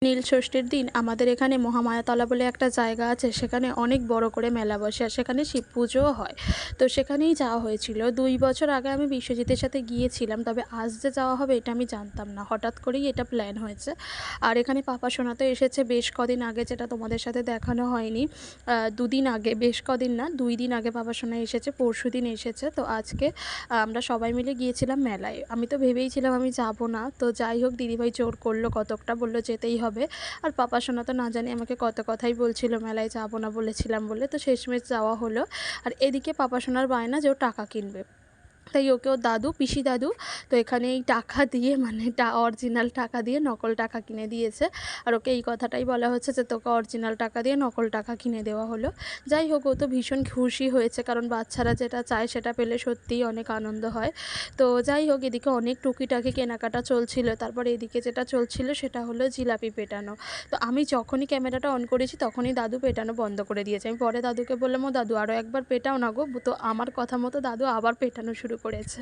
নীল ষষ্ঠীর দিন আমাদের এখানে মহামায়াতলা বলে একটা জায়গা আছে, সেখানে অনেক বড় করে মেলা বসে আর সেখানে শিব পুজোও হয়। তো সেখানেই যাওয়া হয়েছিল। 2 বছর আগে আমি বিশ্বজিতের সাথে গিয়েছিলাম, তবে আজ যে যাওয়া হবে এটা আমি জানতাম না, হঠাৎ করেই এটা প্ল্যান হয়েছে। আর এখানে পাপা সোনা তো এসেছে বেশ কদিন আগে, যেটা তোমাদের সাথে দেখানো হয়নি। 2 দিন আগে, বেশ কদিন না, 2 দিন আগে পাপা সোনা এসেছে, পরশু দিন এসেছে। তো আজকে আমরা সবাই মিলে গিয়েছিলাম মেলায়। আমি তো ভেবেইছিলাম আমি যাব না, তো যাই হোক দিদিভাই জোর করলো কতকটা, বললো যেতেই হবে। আর পাপা সোনা তো না জানি আমাকে কত কথাই বলছিল মেলায় যাব না বলেছিলাম বলে, তো শেষমেশ যাওয়া হলো। আর এদিকে পাপা সোনার বায়না যে ও টাকা কিনবে, তাই ওকে ওর দাদু, পিসি দাদু, তো এখানে এই টাকা দিয়ে মানে অরিজিনাল টাকা দিয়ে নকল টাকা কিনে দিয়েছে। আর ওকে এই কথাটাই বলা হচ্ছে যে তোকে অরিজিনাল টাকা দিয়ে নকল টাকা কিনে দেওয়া হলো। যাই হোক, ও তো ভীষণ খুশি হয়েছে, কারণ বাচ্চারা যেটা চায় সেটা পেলে সত্যিই অনেক আনন্দ হয়। তো যাই হোক, এদিকে অনেক টুকিটাকি কেনাকাটা চলছিল। তারপর এদিকে যেটা চলছিল সেটা হলো জিলাপি পেটানো। তো আমি যখনই ক্যামেরাটা অন করেছি তখনই দাদু পেটানো বন্ধ করে দিয়েছে। আমি পরে দাদুকে বললাম, ও দাদু আরও একবার পেটাও না গো। তো আমার কথা মতো দাদু আবার পেটানো শুরু করেছে।